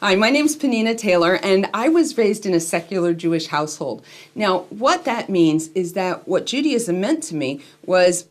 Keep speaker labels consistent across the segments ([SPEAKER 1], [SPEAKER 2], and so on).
[SPEAKER 1] Hi, my name's Penina Taylor, and I was raised in a secular Jewish household. Now, what that means is that what Judaism meant to me was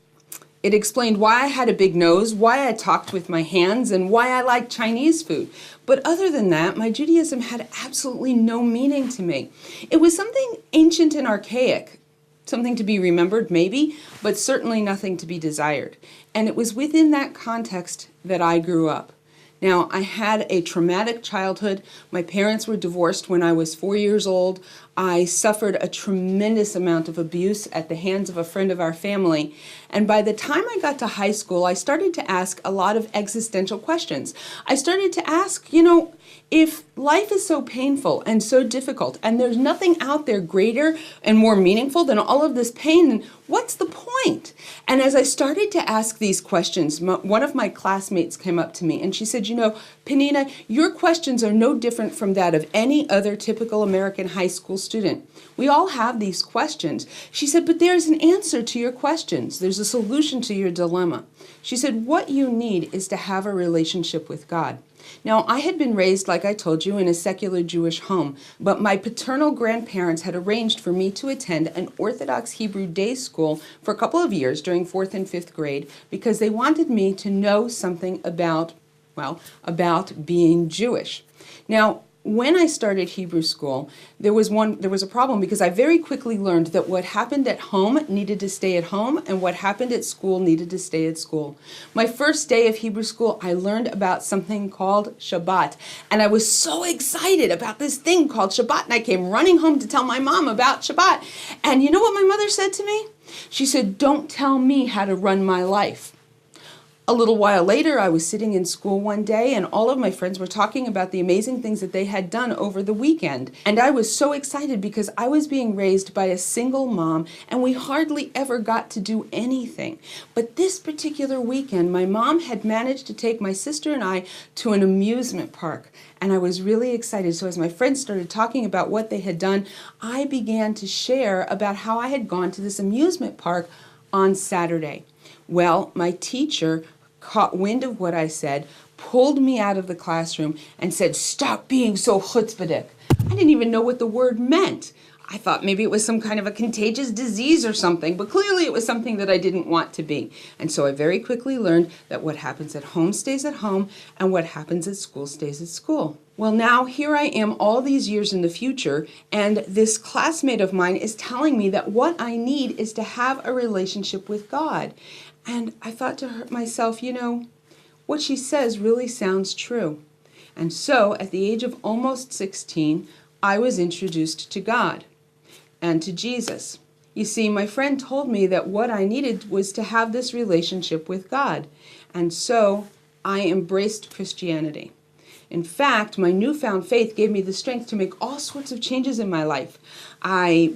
[SPEAKER 1] it explained why I had a big nose, why I talked with my hands, and why I liked Chinese food. But other than that, my Judaism had absolutely no meaning to me. It was something ancient and archaic, something to be remembered maybe, but certainly nothing to be desired. And it was within that context that I grew up. Now, I had a traumatic childhood. My parents were divorced when I was 4 years old. I suffered a tremendous amount of abuse at the hands of a friend of our family. And by the time I got to high school, I started to ask a lot of existential questions. I started to ask, if life is so painful and so difficult, and there's nothing out there greater and more meaningful than all of this pain, then what's the point? And as I started to ask these questions, one of my classmates came up to me and she said, Penina, your questions are no different from that of any other typical American high school student. We all have these questions. She said, but there's an answer to your questions. There's a solution to your dilemma. She said, what you need is to have a relationship with God. Now, I had been raised, like I told you, in a secular Jewish home, but my paternal grandparents had arranged for me to attend an Orthodox Hebrew day school for a couple of years during 4th and 5th grade because they wanted me to know something about being Jewish. Now, when I started Hebrew school, there was a problem because I very quickly learned that what happened at home needed to stay at home and what happened at school needed to stay at school. My first day of Hebrew school, I learned about something called Shabbat, and I was so excited about this thing called Shabbat, and I came running home to tell my mom about Shabbat. And you know what my mother said to me? She said, "Don't tell me how to run my life." A little while later, I was sitting in school one day and all of my friends were talking about the amazing things that they had done over the weekend. And I was so excited because I was being raised by a single mom and we hardly ever got to do anything. But this particular weekend, my mom had managed to take my sister and I to an amusement park. And I was really excited. So as my friends started talking about what they had done, I began to share about how I had gone to this amusement park on Saturday. Well, my teacher caught wind of what I said, pulled me out of the classroom, and said, "Stop being so chutzpahdik." I didn't even know what the word meant. I thought maybe it was some kind of a contagious disease or something, but clearly it was something that I didn't want to be. And so I very quickly learned that what happens at home stays at home, and what happens at school stays at school. Well, now here I am all these years in the future, and this classmate of mine is telling me that what I need is to have a relationship with God. And I thought to myself, what she says really sounds true. And so at the age of almost 16, I was introduced to God and to Jesus. You see, my friend told me that what I needed was to have this relationship with God. And so I embraced Christianity. In fact, my newfound faith gave me the strength to make all sorts of changes in my life. I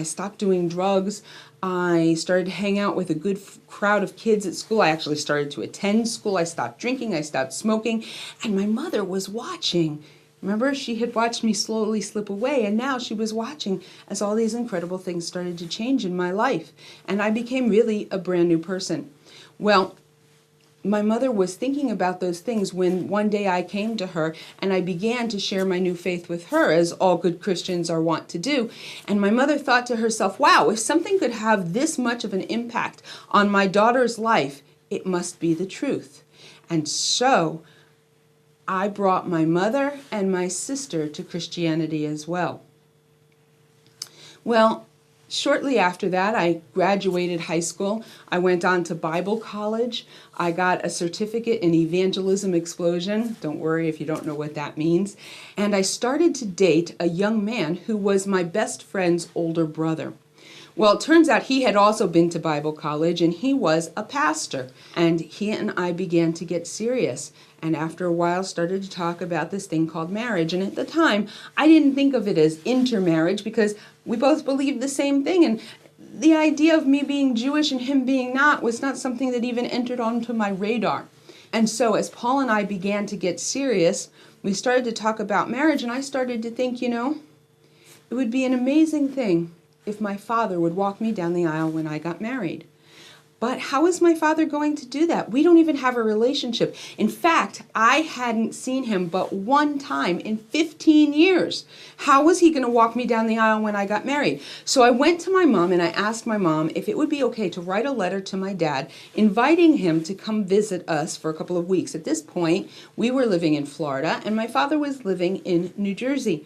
[SPEAKER 1] stopped doing drugs. I started to hang out with a good crowd of kids at school. I actually started to attend school. I stopped drinking. I stopped smoking. And my mother was watching. Remember, she had watched me slowly slip away, and now she was watching as all these incredible things started to change in my life. And I became really a brand new person. Well, my mother was thinking about those things when one day I came to her and I began to share my new faith with her, as all good Christians are wont to do. And my mother thought to herself, wow, if something could have this much of an impact on my daughter's life, it must be the truth. And so I brought my mother and my sister to Christianity as well. Well, shortly after that, I graduated high school. I went on to Bible college. I got a certificate in evangelism explosion. Don't worry if you don't know what that means. And I started to date a young man who was my best friend's older brother. Well, it turns out he had also been to Bible college and he was a pastor. And he and I began to get serious. And after a while started to talk about this thing called marriage. And at the time, I didn't think of it as intermarriage because we both believed the same thing. And the idea of me being Jewish and him being not was not something that even entered onto my radar. And so as Paul and I began to get serious, we started to talk about marriage. And I started to think, it would be an amazing thing if my father would walk me down the aisle when I got married. But how is my father going to do that? We don't even have a relationship. In fact, I hadn't seen him but one time in 15 years. How was he going to walk me down the aisle when I got married? So I went to my mom and I asked my mom if it would be okay to write a letter to my dad, inviting him to come visit us for a couple of weeks. At this point, we were living in Florida and my father was living in New Jersey.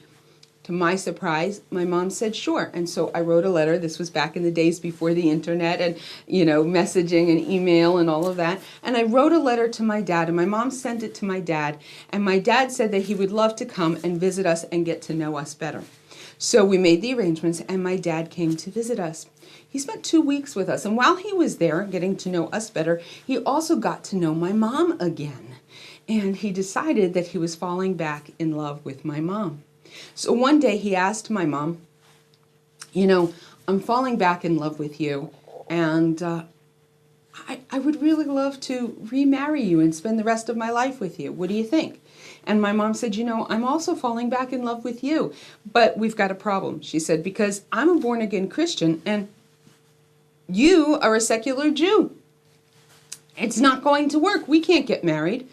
[SPEAKER 1] To my surprise, my mom said sure. And so I wrote a letter. This was back in the days before the internet and, messaging and email and all of that. And I wrote a letter to my dad and my mom sent it to my dad. And my dad said that he would love to come and visit us and get to know us better. So we made the arrangements and my dad came to visit us. He spent 2 weeks with us. And while he was there getting to know us better, he also got to know my mom again. And he decided that he was falling back in love with my mom. So one day he asked my mom, I'm falling back in love with you, and I would really love to remarry you and spend the rest of my life with you. What do you think? And my mom said, I'm also falling back in love with you, but we've got a problem, she said, because I'm a born-again Christian, and you are a secular Jew. It's not going to work. We can't get married.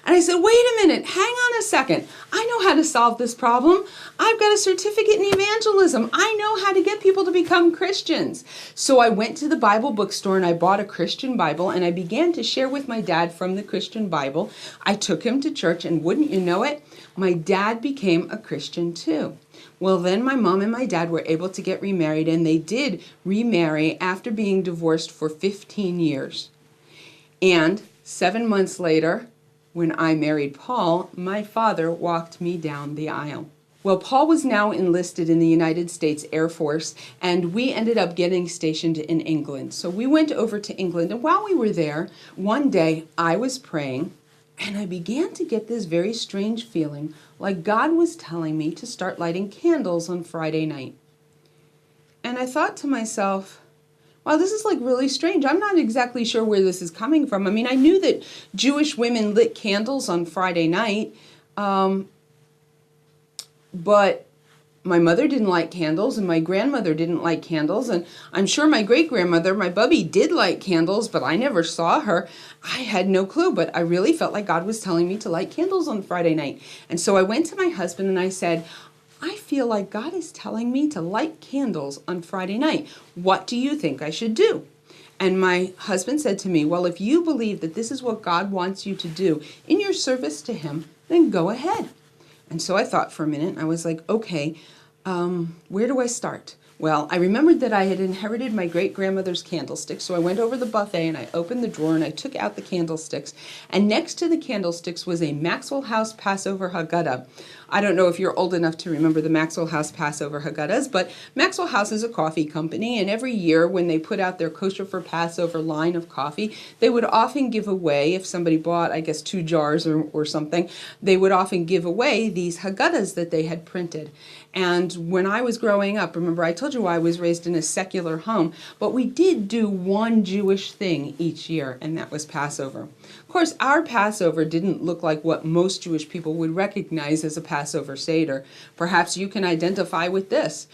[SPEAKER 1] And I said, wait a minute, hang on a second. I know how to solve this problem. I've got a certificate in evangelism. I know how to get people to become Christians. So I went to the Bible bookstore and I bought a Christian Bible and I began to share with my dad from the Christian Bible. I took him to church and wouldn't you know it, my dad became a Christian too. Well, then my mom and my dad were able to get remarried, and they did remarry after being divorced for 15 years. And 7 months later, when I married Paul, my father walked me down the aisle. Well, Paul was now enlisted in the United States Air Force, and we ended up getting stationed in England. So we went over to England, and while we were there, one day I was praying, and I began to get this very strange feeling like God was telling me to start lighting candles on Friday night. And I thought to myself, wow, this is like really strange. I'm not exactly sure where this is coming from. I mean, I knew that Jewish women lit candles on Friday night, but my mother didn't light candles and my grandmother didn't light candles. And I'm sure my great-grandmother, my bubby, did light candles, but I never saw her. I had no clue, but I really felt like God was telling me to light candles on Friday night. And so I went to my husband and I said, I feel like God is telling me to light candles on Friday night. What do you think I should do? And my husband said to me, well, if you believe that this is what God wants you to do in your service to him, then go ahead. And so I thought for a minute, and I was like, okay, where do I start? Well, I remembered that I had inherited my great-grandmother's candlesticks, so I went over the buffet and I opened the drawer and I took out the candlesticks. And next to the candlesticks was a Maxwell House Passover Haggadah. I don't know if you're old enough to remember the Maxwell House Passover Haggadahs, but Maxwell House is a coffee company, and every year when they put out their Kosher for Passover line of coffee, they would often give away, if somebody bought, I guess, 2 jars or something, they would often give away these Haggadahs that they had printed. And when I was growing up, remember I told you I was raised in a secular home, but we did do one Jewish thing each year, and that was Passover. Of course, our Passover didn't look like what most Jewish people would recognize as a Passover Seder. Perhaps you can identify with this.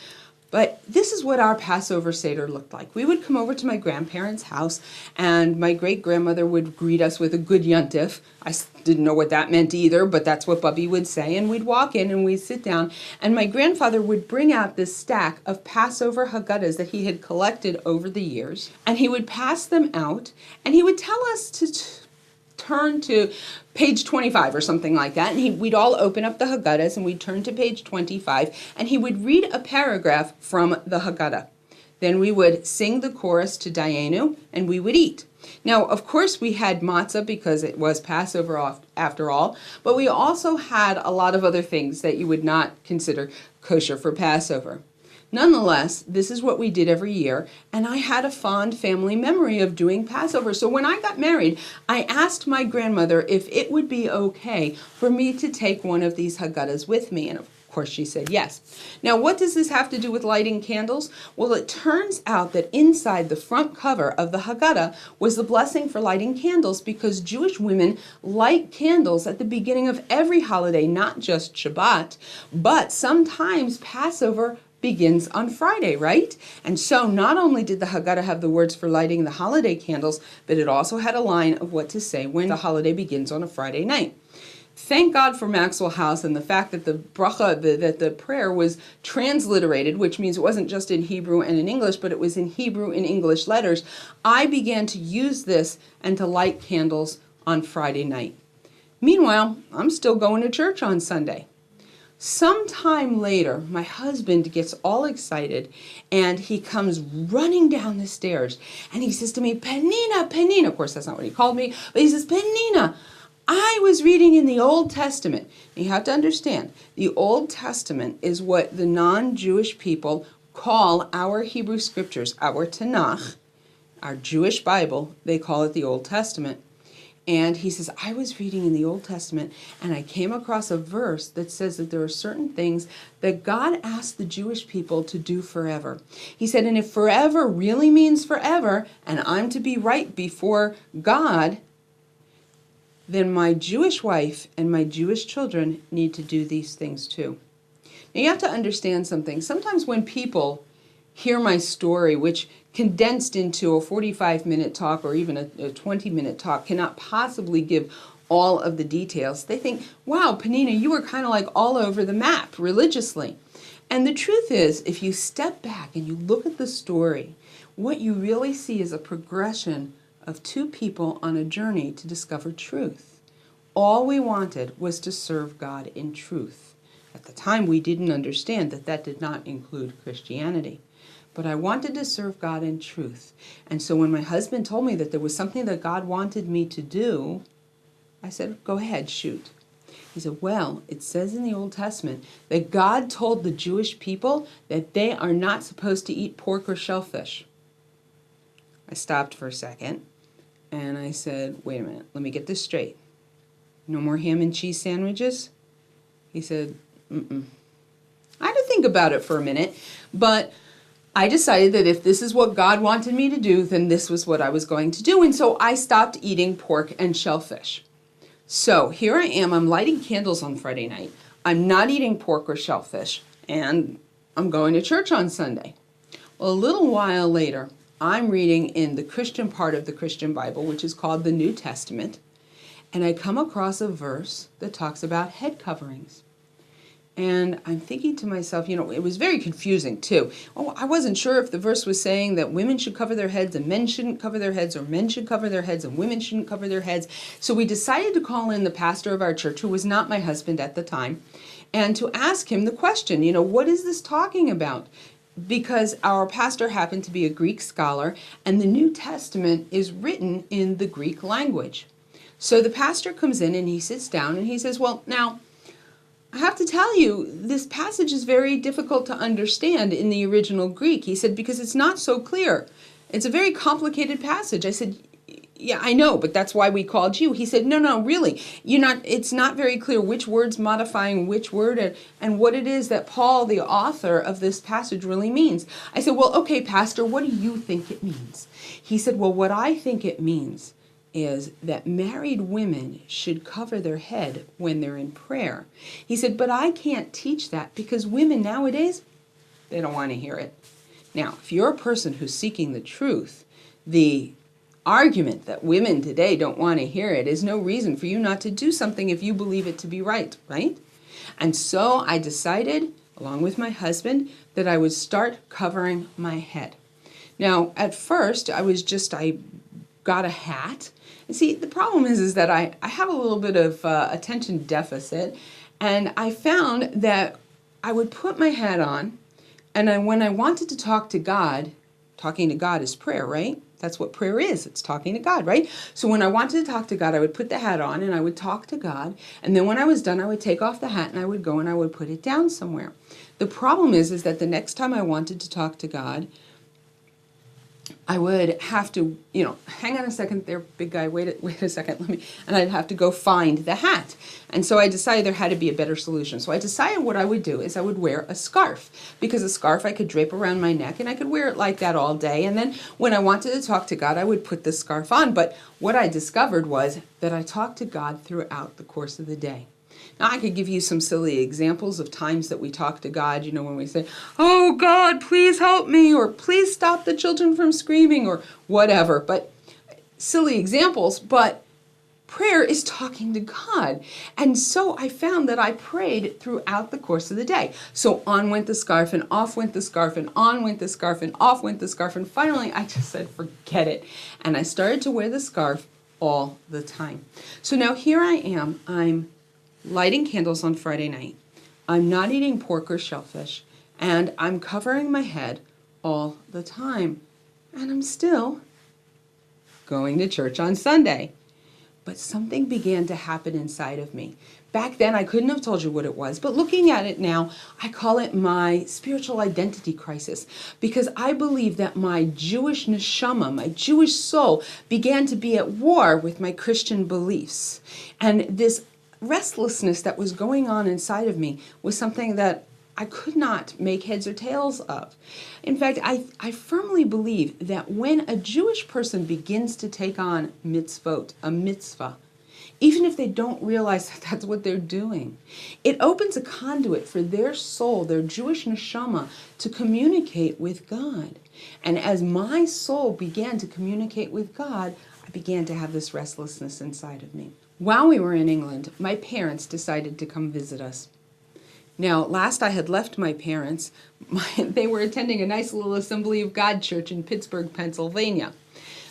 [SPEAKER 1] But this is what our Passover Seder looked like. We would come over to my grandparents' house, and my great-grandmother would greet us with a good yontif. I didn't know what that meant either, but that's what Bubby would say. And we'd walk in and we'd sit down, and my grandfather would bring out this stack of Passover Haggadahs that he had collected over the years, and he would pass them out, and he would tell us to turn to page 25 or something like that, and we'd all open up the Haggadahs and we'd turn to page 25, and he would read a paragraph from the Haggadah. Then we would sing the chorus to Dayenu, and we would eat. Now, of course, we had matzah because it was Passover after all, but we also had a lot of other things that you would not consider kosher for Passover. Nonetheless, this is what we did every year, and I had a fond family memory of doing Passover. So when I got married, I asked my grandmother if it would be okay for me to take one of these Haggadahs with me, and of course she said yes. Now, what does this have to do with lighting candles? Well, it turns out that inside the front cover of the Haggadah was the blessing for lighting candles, because Jewish women light candles at the beginning of every holiday, not just Shabbat, but sometimes Passover begins on Friday, right? And so not only did the Haggadah have the words for lighting the holiday candles, but it also had a line of what to say when the holiday begins on a Friday night. Thank God for Maxwell House and the fact that the bracha, that the prayer was transliterated, which means it wasn't just in Hebrew and in English, but it was in Hebrew and English letters. I began to use this and to light candles on Friday night. Meanwhile, I'm still going to church on Sunday. Sometime later, my husband gets all excited and he comes running down the stairs and he says to me, Penina, Penina. Of course, that's not what he called me, but he says, Penina, I was reading in the Old Testament. You have to understand, the Old Testament is what the non-Jewish people call our Hebrew scriptures, our Tanakh, our Jewish Bible. They call it the Old Testament. And he says, I was reading in the Old Testament and I came across a verse that says that there are certain things that God asked the Jewish people to do forever. He said, and if forever really means forever, and I'm to be right before God, then my Jewish wife and my Jewish children need to do these things too. Now you have to understand something. Sometimes when people hear my story, which condensed into a 45-minute talk or even a 20-minute talk cannot possibly give all of the details, they think, wow, Penina, you were kind of like all over the map religiously. And the truth is, if you step back and you look at the story, what you really see is a progression of two people on a journey to discover truth. All we wanted was to serve God in truth. At the time, we didn't understand that that did not include Christianity. But I wanted to serve God in truth. And so when my husband told me that there was something that God wanted me to do, I said, go ahead, shoot. He said, well, it says in the Old Testament that God told the Jewish people that they are not supposed to eat pork or shellfish. I stopped for a second and I said, wait a minute, let me get this straight. No more ham and cheese sandwiches? He said, mm-mm. I had to think about it for a minute, but I decided that if this is what God wanted me to do, then this was what I was going to do. And so I stopped eating pork and shellfish. So here I am, I'm lighting candles on Friday night. I'm not eating pork or shellfish, and I'm going to church on Sunday. Well, a little while later, I'm reading in the Christian part of the Christian Bible, which is called the New Testament, and I come across a verse that talks about head coverings. And I'm thinking to myself, you know, it was very confusing too. Oh, I wasn't sure if the verse was saying that women should cover their heads and men shouldn't cover their heads, or men should cover their heads and women shouldn't cover their heads. So we decided to call in the pastor of our church, who was not my husband at the time, and to ask him the question, you know, what is this talking about? Because our pastor happened to be a Greek scholar, and the New Testament is written in the Greek language. So the pastor comes in and he sits down and he says, well, now, I have to tell you, this passage is very difficult to understand in the original Greek. He said, because it's not so clear. It's a very complicated passage. I said, yeah, I know, but that's why we called you. He said, no, really, it's not very clear which word's modifying which word and what it is that Paul, the author of this passage, really means. I said, well, okay, Pastor, what do you think it means? He said, well, what I think it means is that married women should cover their head when they're in prayer. He said, but I can't teach that because women nowadays, they don't want to hear it. Now, if you're a person who's seeking the truth, the argument that women today don't want to hear it is no reason for you not to do something if you believe it to be right, right? And so I decided, along with my husband, that I would start covering my head. Now, at first, I got a hat. And see, the problem is that I have a little bit of attention deficit, and I found that I would put my hat on, and when I wanted to talk to God, talking to God is prayer, right? That's what prayer is. It's talking to God, right? So when I wanted to talk to God, I would put the hat on and I would talk to God. And then when I was done, I would take off the hat and I would go and I would put it down somewhere. The problem is that the next time I wanted to talk to God, I would have to, hang on a second there, big guy, wait a second, and I'd have to go find the hat. And so I decided there had to be a better solution. So I decided what I would do is I would wear a scarf, because a scarf I could drape around my neck and I could wear it like that all day. And then when I wanted to talk to God, I would put the scarf on. But what I discovered was that I talked to God throughout the course of the day. Now, I could give you some silly examples of times that we talk to God, when we say, "Oh God, please help me," or "Please stop the children from screaming," or whatever. But silly examples, but prayer is talking to God. And so I found that I prayed throughout the course of the day. So on went the scarf, and off went the scarf, and on went the scarf, and off went the scarf. And finally, I just said, forget it. And I started to wear the scarf all the time. So now here I am. I'm lighting candles on Friday night. I'm not eating pork or shellfish. And I'm covering my head all the time. And I'm still going to church on Sunday. But something began to happen inside of me. Back then, I couldn't have told you what it was, but looking at it now, I call it my spiritual identity crisis, because I believe that my Jewish neshama, my Jewish soul, began to be at war with my Christian beliefs. And this restlessness that was going on inside of me was something that I could not make heads or tails of. In fact, I firmly believe that when a Jewish person begins to take on mitzvot, a mitzvah, even if they don't realize that that's what they're doing, it opens a conduit for their soul, their Jewish neshama, to communicate with God. And as my soul began to communicate with God, I began to have this restlessness inside of me. While we were in England, my parents decided to come visit us. Now, last I had left my parents, they were attending a nice little Assembly of God church in Pittsburgh, Pennsylvania.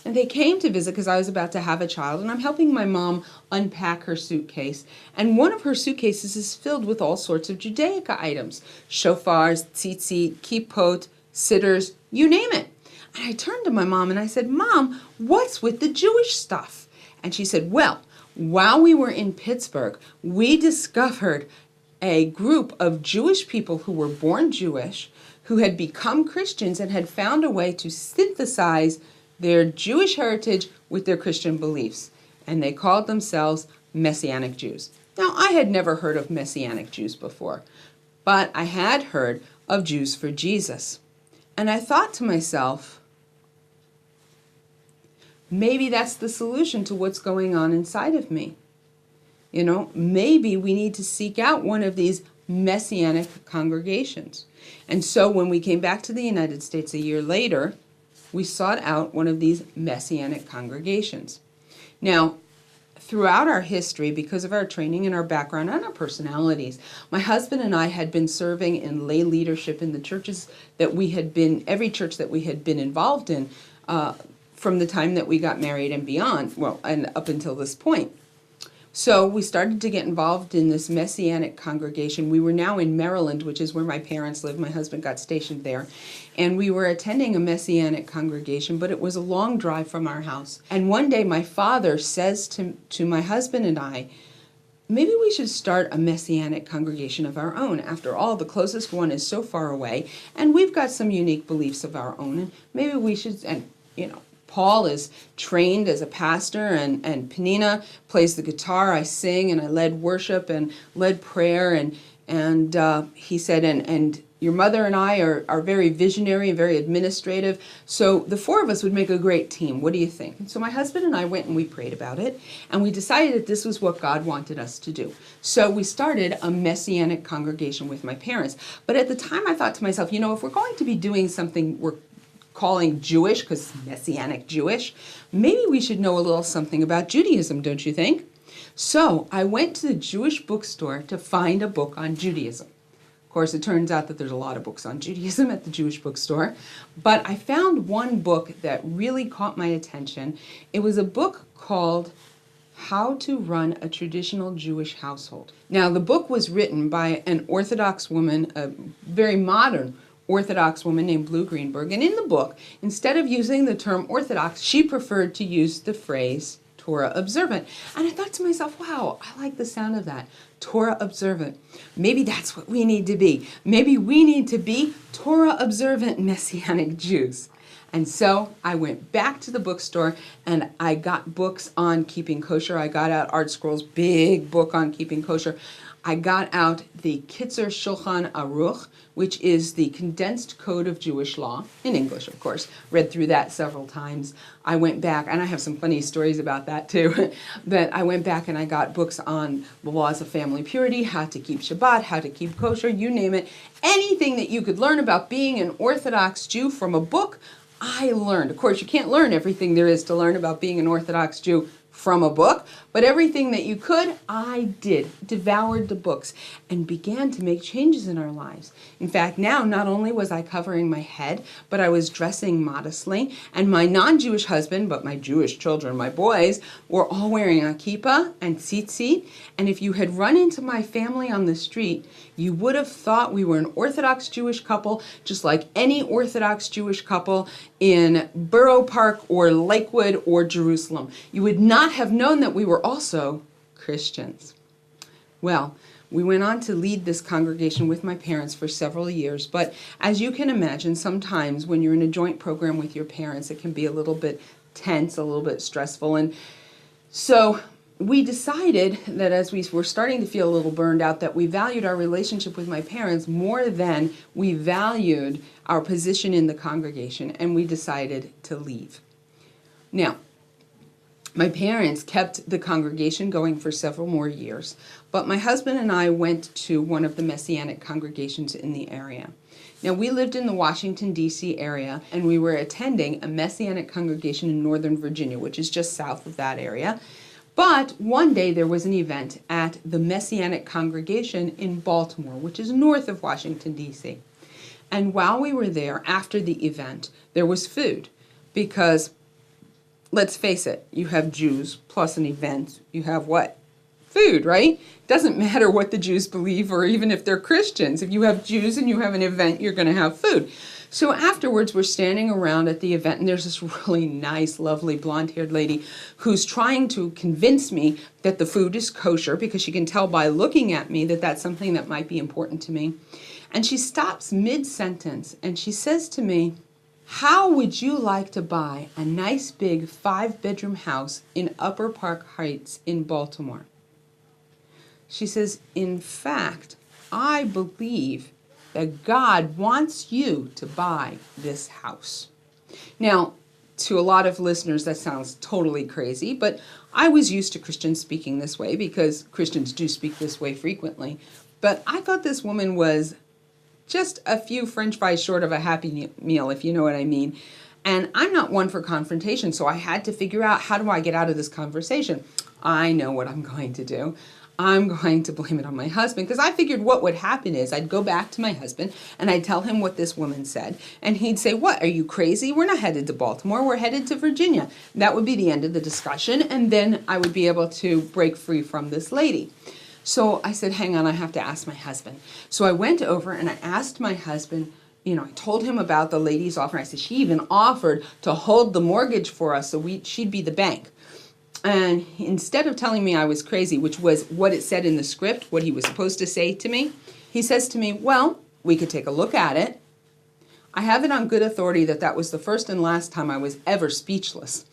[SPEAKER 1] And they came to visit because I was about to have a child, and I'm helping my mom unpack her suitcase. And one of her suitcases is filled with all sorts of Judaica items: shofars, tzitzit, kippot, sitters, you name it. And I turned to my mom and I said, "Mom, what's with the Jewish stuff?" And she said, "Well, while we were in Pittsburgh, we discovered a group of Jewish people who were born Jewish, who had become Christians and had found a way to synthesize their Jewish heritage with their Christian beliefs. And they called themselves Messianic Jews." Now, I had never heard of Messianic Jews before, but I had heard of Jews for Jesus. And I thought to myself, maybe that's the solution to what's going on inside of me. Maybe we need to seek out one of these Messianic congregations. And so when we came back to the United States a year later, we sought out one of these Messianic congregations. Now, throughout our history, because of our training and our background and our personalities, my husband and I had been serving in lay leadership in the churches that we had been, every church that we had been involved in from the time that we got married and beyond, and up until this point. So we started to get involved in this Messianic congregation. We were now in Maryland, which is where my parents lived. My husband got stationed there. And we were attending a Messianic congregation, but it was a long drive from our house. And one day my father says to my husband and I, maybe we should start a Messianic congregation of our own. After all, the closest one is so far away, and we've got some unique beliefs of our own. And maybe we should, Paul is trained as a pastor, and Penina plays the guitar. I sing, and I led worship and led prayer, and he said, and your mother and I are very visionary and very administrative, so the four of us would make a great team. What do you think? And so my husband and I went and we prayed about it, and we decided that this was what God wanted us to do. So we started a Messianic congregation with my parents. But at the time I thought to myself, if we're going to be doing something we're calling Jewish, because Messianic Jewish, maybe we should know a little something about Judaism, don't you think? So I went to the Jewish bookstore to find a book on Judaism. Of course, it turns out that there's a lot of books on Judaism at the Jewish bookstore, but I found one book that really caught my attention. It was a book called How to Run a Traditional Jewish Household. Now, the book was written by an Orthodox woman, a very modern Orthodox woman named Blue Greenberg, and in the book, instead of using the term Orthodox, she preferred to use the phrase Torah observant. And I thought to myself, wow, I like the sound of that, Torah observant. Maybe that's what we need to be. Maybe we need to be Torah observant Messianic Jews. And so I went back to the bookstore and I got books on keeping kosher. I got out Art Scroll's big book on keeping kosher. I got out the Kitzur Shulchan Aruch, which is the condensed code of Jewish law, in English, of course. Read through that several times. I went back, and I have some funny stories about that too, but I went back and I got books on the laws of family purity, how to keep Shabbat, how to keep kosher, you name it. Anything that you could learn about being an Orthodox Jew from a book, I learned. Of course, you can't learn everything there is to learn about being an Orthodox Jew from a book, but everything that you could, I did, devoured the books, and began to make changes in our lives. In fact, now not only was I covering my head, but I was dressing modestly, and my non-Jewish husband, but my Jewish children, my boys, were all wearing a kippah and tzitzit, and if you had run into my family on the street, you would have thought we were an Orthodox Jewish couple, just like any Orthodox Jewish couple in Borough Park or Lakewood or Jerusalem. You would not have known that we were also Christians. Well, we went on to lead this congregation with my parents for several years, but as you can imagine, sometimes when you're in a joint program with your parents, it can be a little bit tense, a little bit stressful, and so we decided that as we were starting to feel a little burned out, that we valued our relationship with my parents more than we valued our position in the congregation, and we decided to leave. Now, my parents kept the congregation going for several more years, but my husband and I went to one of the Messianic congregations in the area. Now, we lived in the Washington, D.C. area, and we were attending a Messianic congregation in Northern Virginia, which is just south of that area. But one day there was an event at the Messianic congregation in Baltimore, which is north of Washington, D.C. And while we were there, after the event, there was food, because let's face it, you have Jews plus an event, you have what? Food, right? Doesn't matter what the Jews believe or even if they're Christians. If you have Jews and you have an event, you're going to have food. So afterwards, we're standing around at the event, and there's this really nice, lovely, blonde-haired lady who's trying to convince me that the food is kosher, because she can tell by looking at me that that's something that might be important to me. And she stops mid-sentence, and she says to me, "How would you like to buy a nice big 5-bedroom house in Upper Park Heights in Baltimore?" She says, "In fact, I believe that God wants you to buy this house." Now, to a lot of listeners, that sounds totally crazy, but I was used to Christians speaking this way because Christians do speak this way frequently. But I thought this woman was just a few French fries short of a Happy Meal, if you know what I mean. And I'm not one for confrontation, so I had to figure out, how do I get out of this conversation? I know what I'm going to do. I'm going to blame it on my husband, because I figured what would happen is I'd go back to my husband and I'd tell him what this woman said, and he'd say, "What, are you crazy? We're not headed to Baltimore, we're headed to Virginia." That would be the end of the discussion, and then I would be able to break free from this lady. So I said, hang on, I have to ask my husband. So I went over and I asked my husband, I told him about the lady's offer. I said, she even offered to hold the mortgage for us so she'd be the bank. And instead of telling me I was crazy, which was what it said in the script, what he was supposed to say to me, he says to me, "Well, we could take a look at it." I have it on good authority that that was the first and last time I was ever speechless.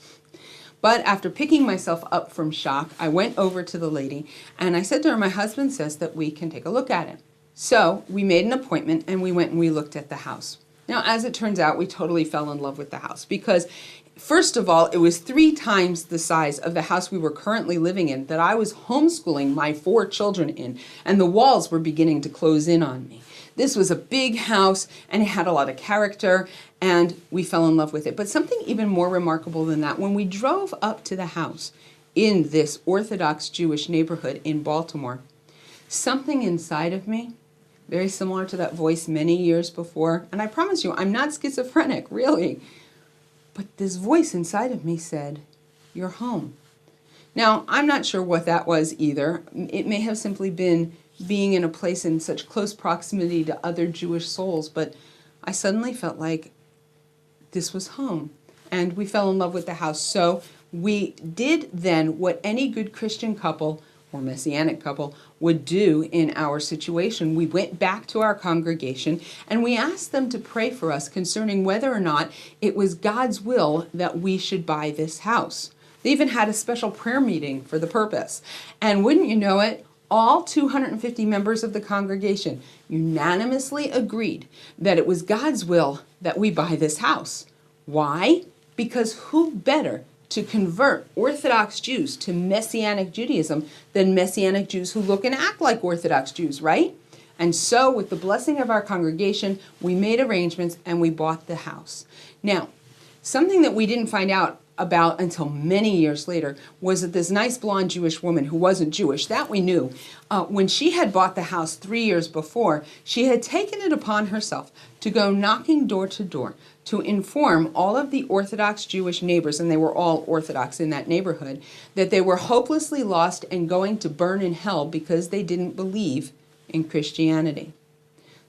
[SPEAKER 1] But after picking myself up from shock, I went over to the lady and I said to her, "My husband says that we can take a look at it." So we made an appointment and we went and we looked at the house. Now, as it turns out, we totally fell in love with the house because, first of all, it was 3 times the size of the house we were currently living in that I was homeschooling my 4 children in, and the walls were beginning to close in on me. This was a big house, and it had a lot of character, and we fell in love with it. But something even more remarkable than that, when we drove up to the house in this Orthodox Jewish neighborhood in Baltimore, something inside of me, very similar to that voice many years before, and I promise you, I'm not schizophrenic, really, but this voice inside of me said, "You're home." Now, I'm not sure what that was either. It may have simply been being in a place in such close proximity to other Jewish souls, but I suddenly felt like this was home, and we fell in love with the house. So we did then what any good Christian couple or Messianic couple would do in our situation. We went back to our congregation and we asked them to pray for us concerning whether or not it was God's will that we should buy this house. They even had a special prayer meeting for the purpose. And wouldn't you know it, All 250 members of the congregation unanimously agreed that it was God's will that we buy this house. Why? Because who better to convert Orthodox Jews to Messianic Judaism than Messianic Jews who look and act like Orthodox Jews, right? And so, with the blessing of our congregation, we made arrangements and we bought the house. Now, something that we didn't find out about until many years later was that this nice blonde Jewish woman who wasn't Jewish, that we knew, when she had bought the house 3 years before, she had taken it upon herself to go knocking door to door to inform all of the Orthodox Jewish neighbors, and they were all Orthodox in that neighborhood, that they were hopelessly lost and going to burn in hell because they didn't believe in Christianity.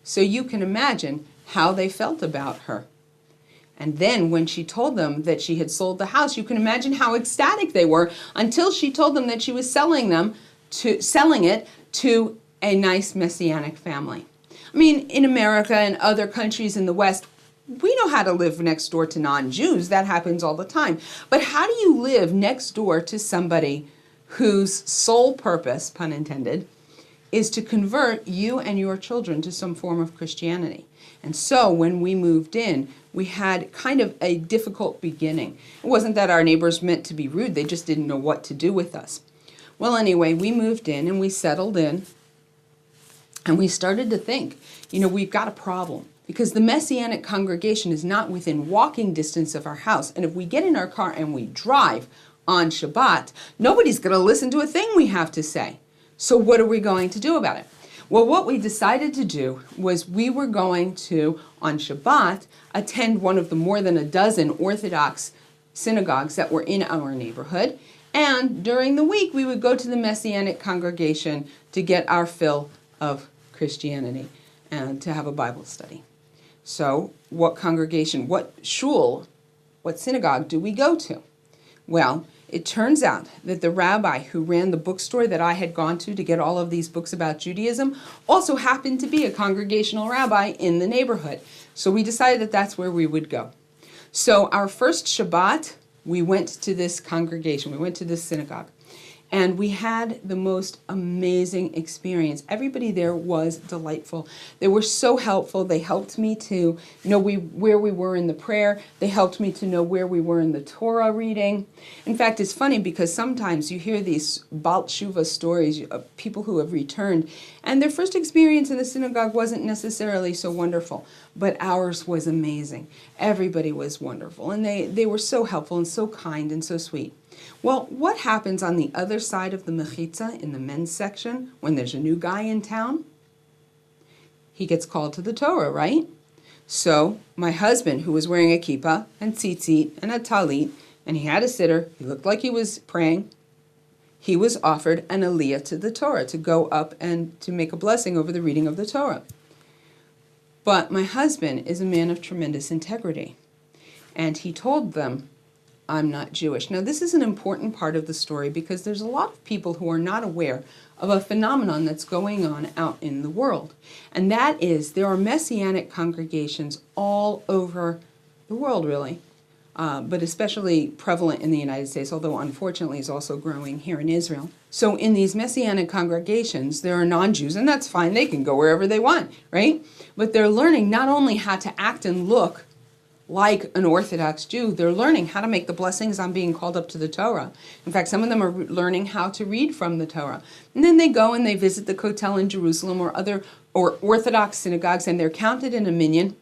[SPEAKER 1] So you can imagine how they felt about her. And then when she told them that she had sold the house, you can imagine how ecstatic they were until she told them that she was selling it to a nice Messianic family. I mean, in America and other countries in the West, we know how to live next door to non-Jews. That happens all the time. But how do you live next door to somebody whose sole purpose, pun intended, is to convert you and your children to some form of Christianity? And so when we moved in, we had kind of a difficult beginning. It wasn't that our neighbors meant to be rude, they just didn't know what to do with us. Well, anyway, we moved in and we settled in and we started to think, we've got a problem because the Messianic congregation is not within walking distance of our house. And if we get in our car and we drive on Shabbat, nobody's going to listen to a thing we have to say. So what are we going to do about it? Well, what we decided to do was we were going to, on Shabbat, attend one of the more than a dozen Orthodox synagogues that were in our neighborhood. And during the week, we would go to the Messianic congregation to get our fill of Christianity and to have a Bible study. So what congregation, what shul, what synagogue do we go to? Well, it turns out that the rabbi who ran the bookstore that I had gone to get all of these books about Judaism also happened to be a congregational rabbi in the neighborhood. So we decided that that's where we would go. So our first Shabbat, we went to this congregation, we went to this synagogue. And we had the most amazing experience. Everybody there was delightful. They were so helpful. They helped me to know where we were in the prayer. They helped me to know where we were in the Torah reading. In fact, it's funny because sometimes you hear these Baal Tshuva stories of people who have returned, and their first experience in the synagogue wasn't necessarily so wonderful, but ours was amazing. Everybody was wonderful, and they were so helpful and so kind and so sweet. Well, what happens on the other side of the mechitza in the men's section when there's a new guy in town? He gets called to the Torah, right? So my husband, who was wearing a kippah and tzitzit and a talit, and he had a sitter, he looked like he was praying, he was offered an aliyah to the Torah, to go up and to make a blessing over the reading of the Torah. But my husband is a man of tremendous integrity, and he told them, I'm not Jewish. Now, this is an important part of the story because there's a lot of people who are not aware of a phenomenon that's going on out in the world. And that is there are Messianic congregations all over the world, really, but especially prevalent in the United States, although unfortunately is also growing here in Israel. So in these Messianic congregations, there are non-Jews, and that's fine. They can go wherever they want, right? But they're learning not only how to act and look like an Orthodox Jew, they're learning how to make the blessings on being called up to the Torah. In fact, some of them are learning how to read from the Torah. And then they go and they visit the Kotel in Jerusalem or Orthodox synagogues, and they're counted in a minyan.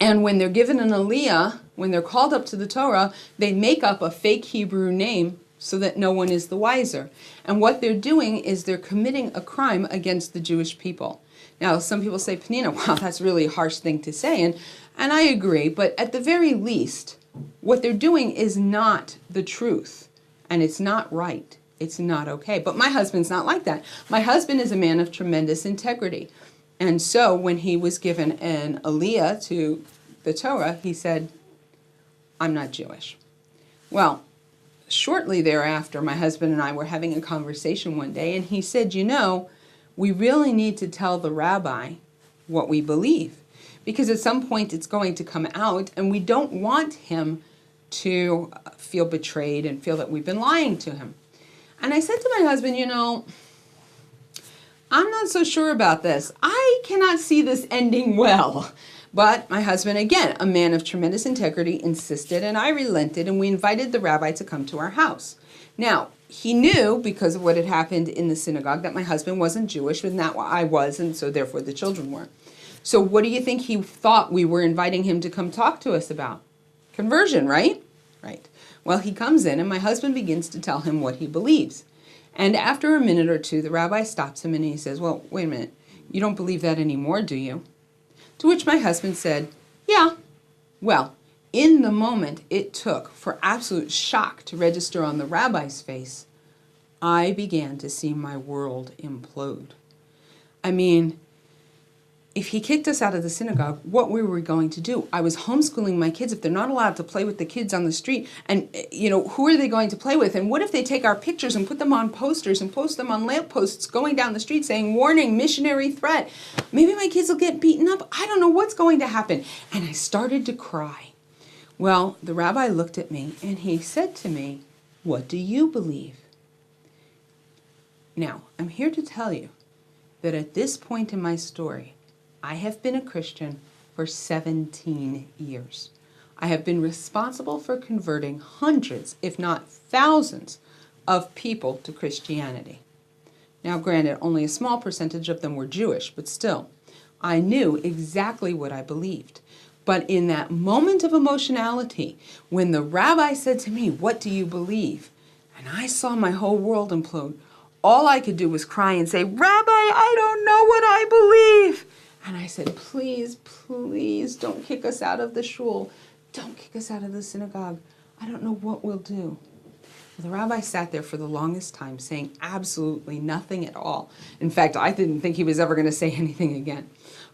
[SPEAKER 1] And when they're given an aliyah, when they're called up to the Torah, they make up a fake Hebrew name so that no one is the wiser. And what they're doing is they're committing a crime against the Jewish people. Now, some people say, Penina, wow, that's really a harsh thing to say, and I agree, but at the very least, what they're doing is not the truth, and it's not right. It's not okay. But my husband's not like that. My husband is a man of tremendous integrity, and so when he was given an aliyah to the Torah, he said, I'm not Jewish. Well, shortly thereafter, my husband and I were having a conversation one day, and he said, we really need to tell the rabbi what we believe, because at some point it's going to come out, and we don't want him to feel betrayed and feel that we've been lying to him. And I said to my husband, I'm not so sure about this. I cannot see this ending well. But my husband, again, a man of tremendous integrity, insisted, and I relented, and we invited the rabbi to come to our house. Now, he knew, because of what had happened in the synagogue, that my husband wasn't Jewish, and that I was, and so therefore the children weren't. So what do you think he thought we were inviting him to come talk to us about? Conversion, right? Right. Well, he comes in, and my husband begins to tell him what he believes. And after a minute or two, the rabbi stops him, and he says, well, wait a minute. You don't believe that anymore, do you? To which my husband said, yeah. Well, in the moment it took for absolute shock to register on the rabbi's face, I began to see my world implode. I mean, if he kicked us out of the synagogue, what were we going to do? I was homeschooling my kids. If they're not allowed to play with the kids on the street, and, who are they going to play with? And what if they take our pictures and put them on posters and post them on lampposts going down the street saying, warning, missionary threat? Maybe my kids will get beaten up. I don't know what's going to happen. And I started to cry. Well, the rabbi looked at me and he said to me, what do you believe? Now, I'm here to tell you that at this point in my story, I have been a Christian for 17 years. I have been responsible for converting hundreds, if not thousands, of people to Christianity. Now, granted, only a small percentage of them were Jewish, but still, I knew exactly what I believed. But in that moment of emotionality, when the rabbi said to me, what do you believe? And I saw my whole world implode, all I could do was cry and say, Rabbi, I don't know what I believe. And I said, please, please don't kick us out of the shul. Don't kick us out of the synagogue. I don't know what we'll do. Well, the rabbi sat there for the longest time saying absolutely nothing at all. In fact, I didn't think he was ever going to say anything again.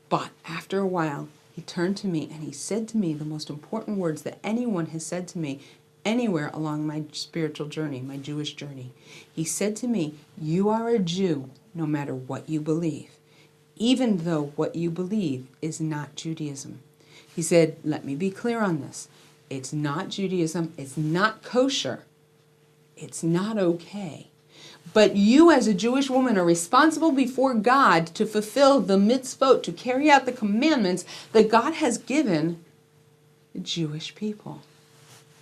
[SPEAKER 1] But after a while, he turned to me and he said to me the most important words that anyone has said to me anywhere along my spiritual journey, my Jewish journey. He said to me, you are a Jew no matter what you believe, even though what you believe is not Judaism. He said, let me be clear on this. It's not Judaism. It's not kosher. It's not okay. But you as a Jewish woman are responsible before God to fulfill the mitzvot, to carry out the commandments that God has given the Jewish people.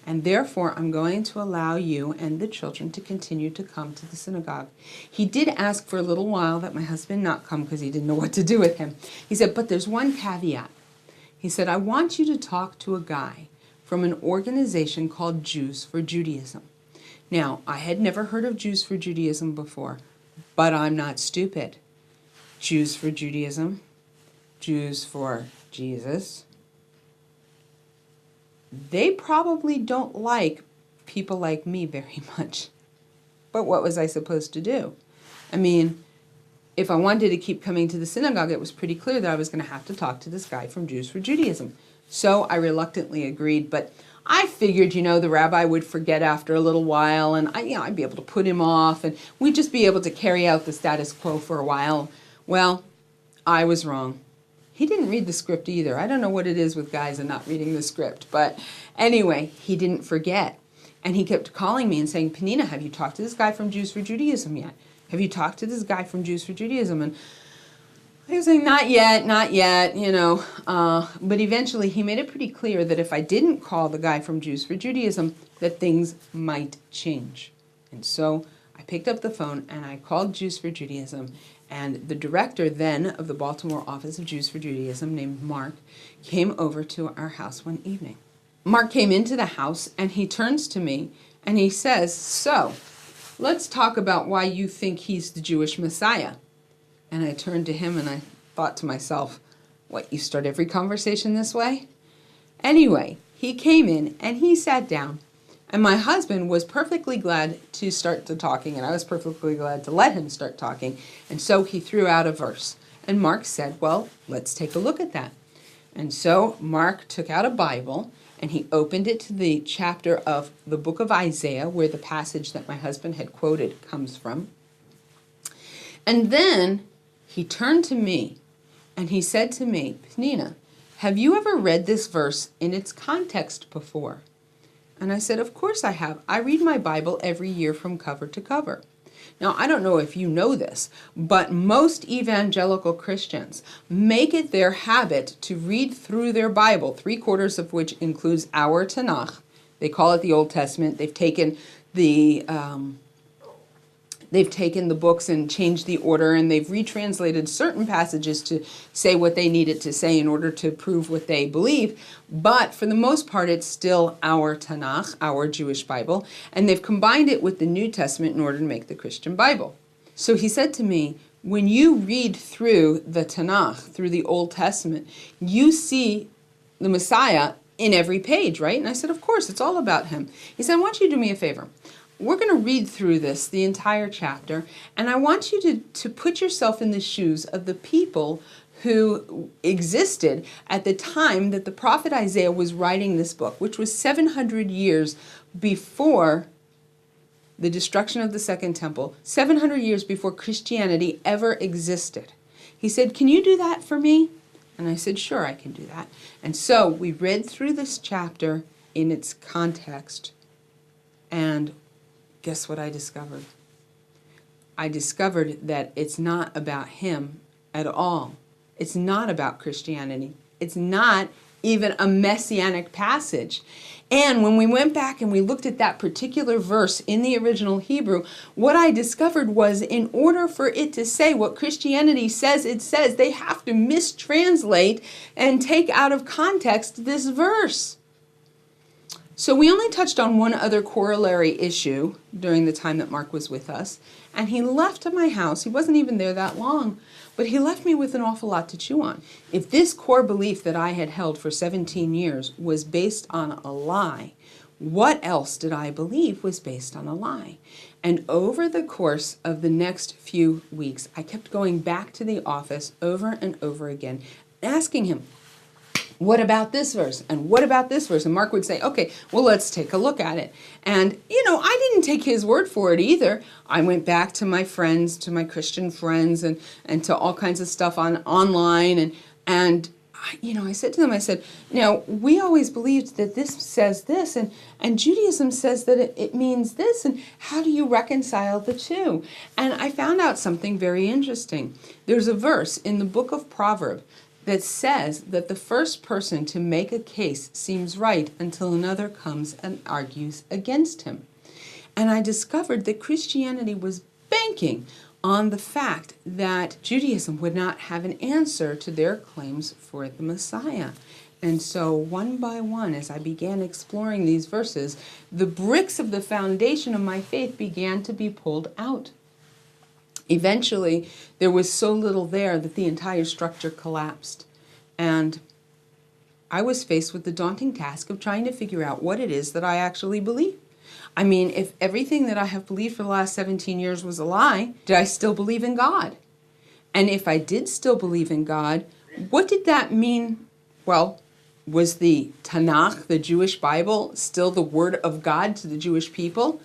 [SPEAKER 1] And therefore, I'm going to allow you and the children to continue to come to the synagogue. He did ask for a little while that my husband not come because he didn't know what to do with him. He said, but there's one caveat. He said, I want you to talk to a guy from an organization called Jews for Judaism. Now, I had never heard of Jews for Judaism before, but I'm not stupid. Jews for Judaism, Jews for Jesus. They probably don't like people like me very much. But what was I supposed to do? I mean, if I wanted to keep coming to the synagogue, it was pretty clear that I was going to have to talk to this guy from Jews for Judaism. So I reluctantly agreed, but I figured, the rabbi would forget after a little while, and I'd be able to put him off, and we'd just be able to carry out the status quo for a while. Well, I was wrong. He didn't read the script either. I don't know what it is with guys and not reading the script. But anyway, he didn't forget. And he kept calling me and saying, Penina, have you talked to this guy from Jews for Judaism yet? Have you talked to this guy from Jews for Judaism? And I was saying, not yet, But eventually he made it pretty clear that if I didn't call the guy from Jews for Judaism, that things might change. And so I picked up the phone and I called Jews for Judaism. And the director then of the Baltimore office of Jews for Judaism, named Mark, came over to our house one evening. Mark came into the house and he turns to me and he says, so, let's talk about why you think he's the Jewish Messiah. And I turned to him and I thought to myself, what, you start every conversation this way? Anyway, he came in and he sat down. And my husband was perfectly glad to start the talking, and I was perfectly glad to let him start talking. And so he threw out a verse. And Mark said, well, let's take a look at that. And so Mark took out a Bible, and he opened it to the chapter of the book of Isaiah, where the passage that my husband had quoted comes from. And then he turned to me, and he said to me, Penina, have you ever read this verse in its context before? And I said, of course I have. I read my Bible every year from cover to cover. Now, I don't know if you know this, but most evangelical Christians make it their habit to read through their Bible, 3/4 of which includes our Tanakh. They call it the Old Testament. They've taken the books and changed the order, and they've retranslated certain passages to say what they needed to say in order to prove what they believe. But for the most part, it's still our Tanakh, our Jewish Bible, and they've combined it with the New Testament in order to make the Christian Bible. So he said to me, when you read through the Tanakh, through the Old Testament, you see the Messiah in every page, right? And I said, of course, it's all about him. He said, I want you to do me a favor. We're going to read through this, the entire chapter, and I want you to put yourself in the shoes of the people who existed at the time that the prophet Isaiah was writing this book, which was 700 years before the destruction of the Second Temple, 700 years before Christianity ever existed. He said, can you do that for me? And I said, sure, I can do that. And so we read through this chapter in its context, and guess what I discovered? I discovered that it's not about him at all. It's not about Christianity. It's not even a messianic passage. And when we went back and we looked at that particular verse in the original Hebrew, what I discovered was in order for it to say what Christianity says it says, they have to mistranslate and take out of context this verse. So we only touched on one other corollary issue during the time that Mark was with us, and he left at my house. He wasn't even there that long, but he left me with an awful lot to chew on. If this core belief that I had held for 17 years was based on a lie, what else did I believe was based on a lie? And over the course of the next few weeks, I kept going back to the office over and over again, asking him, what about this verse? And what about this verse? And Mark would say, okay, well, let's take a look at it. And, I didn't take his word for it either. I went back to my friends, to my Christian friends, and to all kinds of stuff online. And I said to them, I said, we always believed that this says this, and Judaism says that it means this, and how do you reconcile the two? And I found out something very interesting. There's a verse in the book of Proverbs that says that the first person to make a case seems right until another comes and argues against him. And I discovered that Christianity was banking on the fact that Judaism would not have an answer to their claims for the Messiah. And so one by one, as I began exploring these verses, the bricks of the foundation of my faith began to be pulled out. Eventually, there was so little there that the entire structure collapsed. And I was faced with the daunting task of trying to figure out what it is that I actually believe. I mean, if everything that I have believed for the last 17 years was a lie, did I still believe in God? And if I did still believe in God, what did that mean? Well, was the Tanakh, the Jewish Bible, still the word of God to the Jewish people?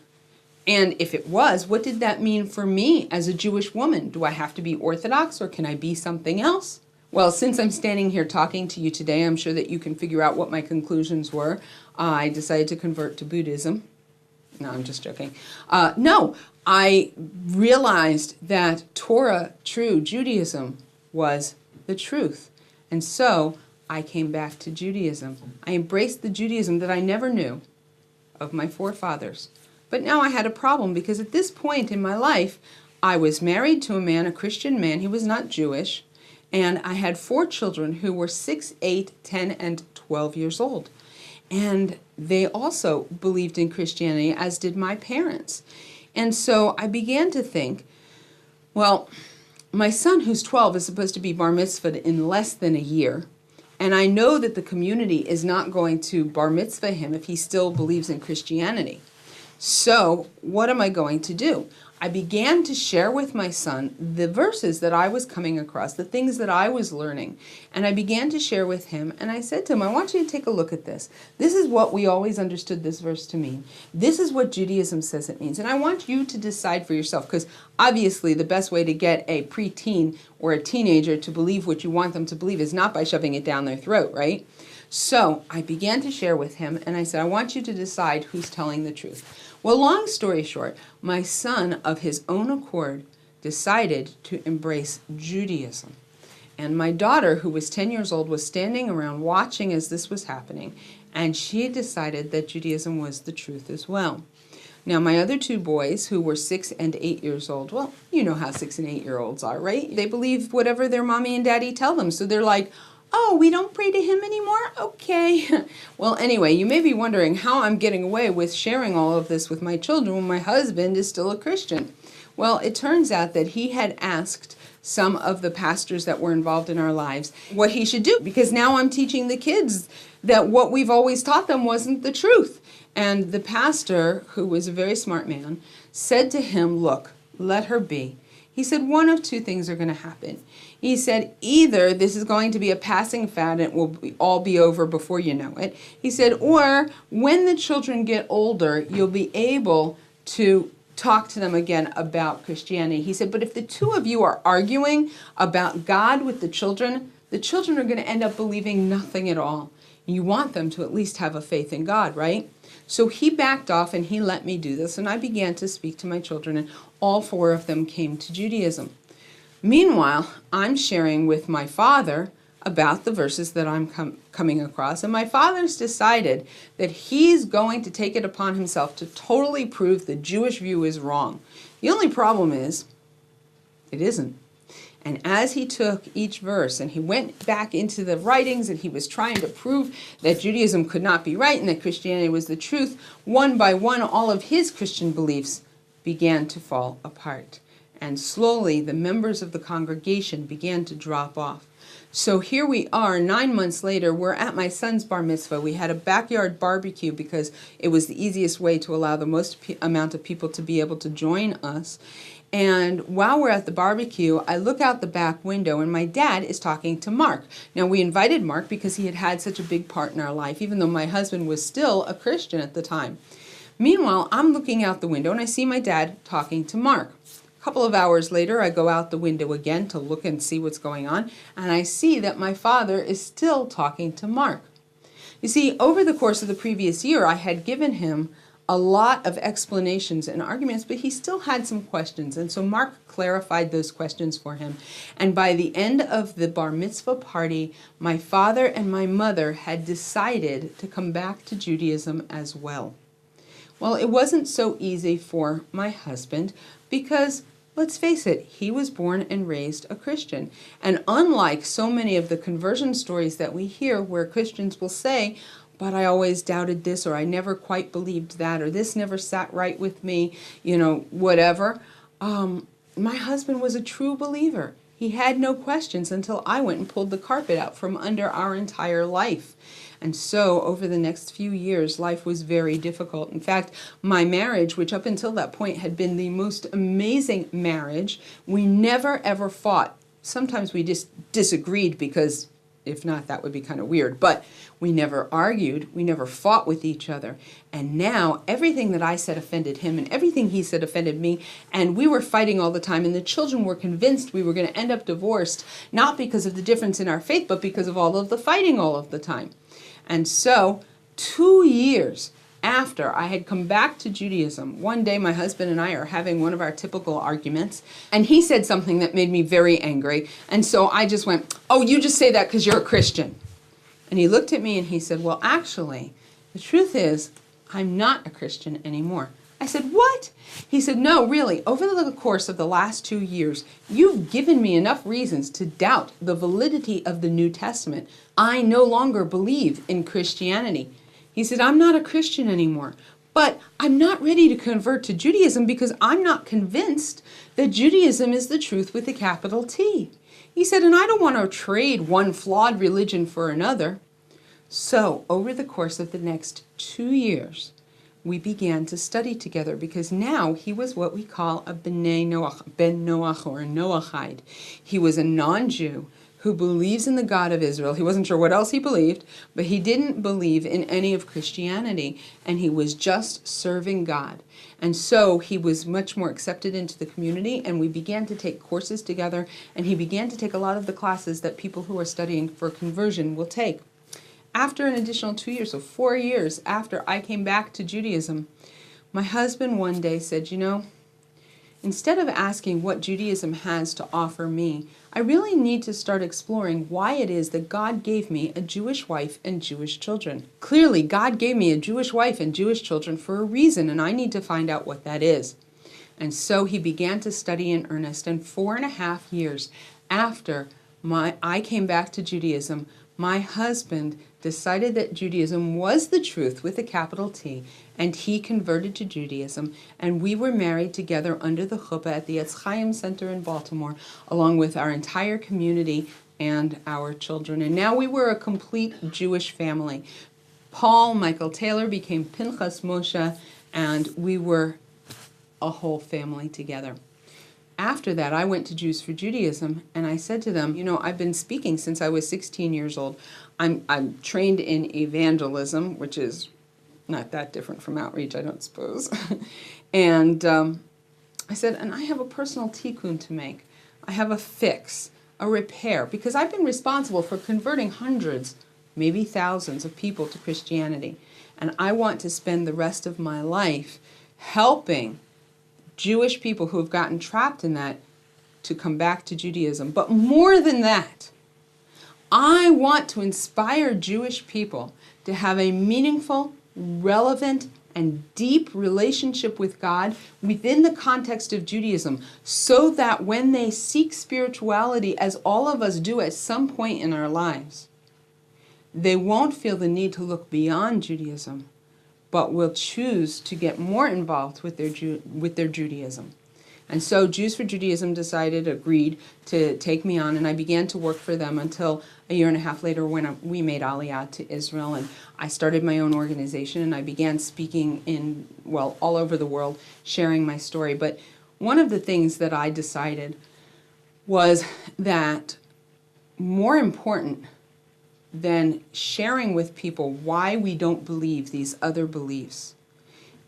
[SPEAKER 1] And if it was, what did that mean for me as a Jewish woman? Do I have to be Orthodox, or can I be something else? Well, since I'm standing here talking to you today, I'm sure that you can figure out what my conclusions were. I decided to convert to Buddhism. No, I'm just joking. No, I realized that Torah, true Judaism, was the truth. And so I came back to Judaism. I embraced the Judaism that I never knew of my forefathers. But now I had a problem, because at this point in my life, I was married to a man, a Christian man. He was not Jewish. And I had 4 children who were 6, 8, 10, and 12 years old. And they also believed in Christianity, as did my parents. And so I began to think, well, my son, who's 12, is supposed to be bar mitzvahed in less than a year. And I know that the community is not going to bar mitzvah him if he still believes in Christianity. So what am I going to do? I began to share with my son the verses that I was coming across, the things that I was learning. And I began to share with him, and I said to him, I want you to take a look at this. This is what we always understood this verse to mean. This is what Judaism says it means. And I want you to decide for yourself, because obviously the best way to get a preteen or a teenager to believe what you want them to believe is not by shoving it down their throat, right? So I began to share with him, and I said, I want you to decide who's telling the truth. Well, long story short, my son, of his own accord, decided to embrace Judaism. And my daughter, who was 10 years old, was standing around watching as this was happening, and she decided that Judaism was the truth as well. Now, my other two boys, who were 6 and 8 years old, well, you know how 6 and 8-year-olds are, right? They believe whatever their mommy and daddy tell them. So they're like, oh, we don't pray to him anymore? Okay. Well, anyway, you may be wondering how I'm getting away with sharing all of this with my children when my husband is still a Christian. Well, it turns out that he had asked some of the pastors that were involved in our lives what he should do, because now I'm teaching the kids that what we've always taught them wasn't the truth. And the pastor, who was a very smart man, said to him, look, let her be. He said, one of two things are going to happen. He said, either this is going to be a passing fad and it will all be over before you know it. He said, or when the children get older, you'll be able to talk to them again about Christianity. He said, but if the two of you are arguing about God with the children are going to end up believing nothing at all. You want them to at least have a faith in God, right? So he backed off and he let me do this, and I began to speak to my children, and all 4 of them came to Judaism. Meanwhile, I'm sharing with my father about the verses that I'm coming across, and my father's decided that he's going to take it upon himself to totally prove the Jewish view is wrong. The only problem is, it isn't. And as he took each verse and he went back into the writings and he was trying to prove that Judaism could not be right and that Christianity was the truth, one by one, all of his Christian beliefs began to fall apart. And slowly, the members of the congregation began to drop off. So here we are, 9 months later, we're at my son's bar mitzvah. We had a backyard barbecue because it was the easiest way to allow the most amount of people to be able to join us. And while we're at the barbecue, I look out the back window and my dad is talking to Mark. Now, we invited Mark because he had had such a big part in our life, even though my husband was still a Christian at the time. Meanwhile, I'm looking out the window and I see my dad talking to Mark. A couple of hours later, I go out the window again to look and see what's going on, and I see that my father is still talking to Mark. You see, over the course of the previous year, I had given him a lot of explanations and arguments, but he still had some questions. And so Mark clarified those questions for him. And by the end of the bar mitzvah party, my father and my mother had decided to come back to Judaism as well. Well, it wasn't so easy for my husband because, let's face it, he was born and raised a Christian. And unlike so many of the conversion stories that we hear where Christians will say, but I always doubted this, or I never quite believed that, or this never sat right with me, whatever. My husband was a true believer. He had no questions until I went and pulled the carpet out from under our entire life. And so over the next few years, life was very difficult. In fact, my marriage, which up until that point had been the most amazing marriage, we never ever fought. Sometimes we just disagreed because if not, that would be kind of weird. But we never argued. We never fought with each other. And now everything that I said offended him and everything he said offended me. And we were fighting all the time. And the children were convinced we were going to end up divorced, not because of the difference in our faith, but because of all of the fighting all of the time. And so 2 years after I had come back to Judaism, one day my husband and I are having one of our typical arguments, and he said something that made me very angry. And so I just went, oh, you just say that because you're a Christian. And he looked at me and he said, well, actually, the truth is, I'm not a Christian anymore. I said, what? He said, no, really, over the course of the last 2 years, you've given me enough reasons to doubt the validity of the New Testament. I no longer believe in Christianity. He said, I'm not a Christian anymore, but I'm not ready to convert to Judaism because I'm not convinced that Judaism is the truth with a capital T. He said, and I don't want to trade one flawed religion for another. So over the course of the next 2 years, we began to study together because now he was what we call a Ben Noach or a Noachide. He was a non-Jew who believes in the God of Israel. He wasn't sure what else he believed, but he didn't believe in any of Christianity, and he was just serving God. And so he was much more accepted into the community, and we began to take courses together, and he began to take a lot of the classes that people who are studying for conversion will take. After an additional 2 years, so 4 years after I came back to Judaism, My husband one day said, instead of asking what Judaism has to offer me, I really need to start exploring why it is that God gave me a Jewish wife and Jewish children. Clearly, God gave me a Jewish wife and Jewish children for a reason, and I need to find out what that is. And so he began to study in earnest, and 4.5 years after I came back to Judaism, my husband decided that Judaism was the truth with a capital T, and he converted to Judaism, and we were married together under the chuppah at the Etz Chaim Center in Baltimore, along with our entire community and our children. And now we were a complete Jewish family. Paul Michael Taylor became Pinchas Moshe, and we were a whole family together. After that, I went to Jews for Judaism, and I said to them, I've been speaking since I was 16 years old. I'm trained in evangelism, which is not that different from outreach, I don't suppose. And I said, and I have a personal tikkun to make. I have a fix, a repair, because I've been responsible for converting hundreds, maybe thousands of people to Christianity. And I want to spend the rest of my life helping Jewish people who have gotten trapped in that to come back to Judaism. But more than that, I want to inspire Jewish people to have a meaningful, relevant, and deep relationship with God within the context of Judaism, so that when they seek spirituality, as all of us do at some point in our lives, they won't feel the need to look beyond Judaism, but will choose to get more involved with their Judaism. And so Jews for Judaism agreed to take me on, and I began to work for them until 1.5 years later when we made Aliyah to Israel, and I started my own organization, and I began speaking all over the world, sharing my story. But one of the things that I decided was that more important than sharing with people why we don't believe these other beliefs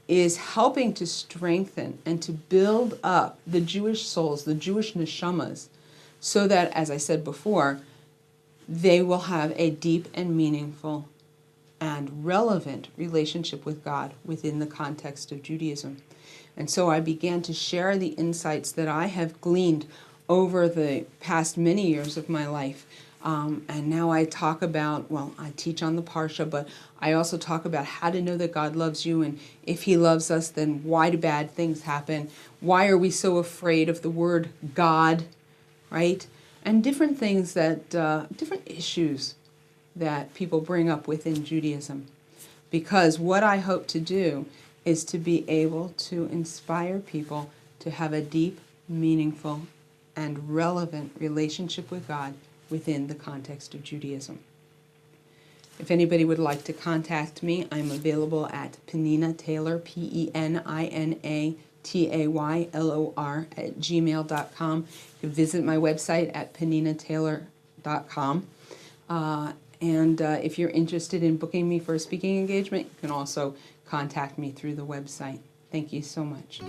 [SPEAKER 1] is helping to strengthen and to build up the Jewish souls, the Jewish neshamas, so that, as I said before, they will have a deep and meaningful and relevant relationship with God within the context of Judaism. And so I began to share the insights that I have gleaned over the past many years of my life. And now I talk about, I teach on the Parsha, but I also talk about how to know that God loves you, and if He loves us, then why do bad things happen? Why are we so afraid of the word God, right? And different things different issues that people bring up within Judaism. Because what I hope to do is to be able to inspire people to have a deep, meaningful, and relevant relationship with God within the context of Judaism. If anybody would like to contact me, I'm available at Penina Taylor, PENINATAYLOR @gmail.com. You can visit my website at peninataylor.com. And if you're interested in booking me for a speaking engagement, you can also contact me through the website. Thank you so much.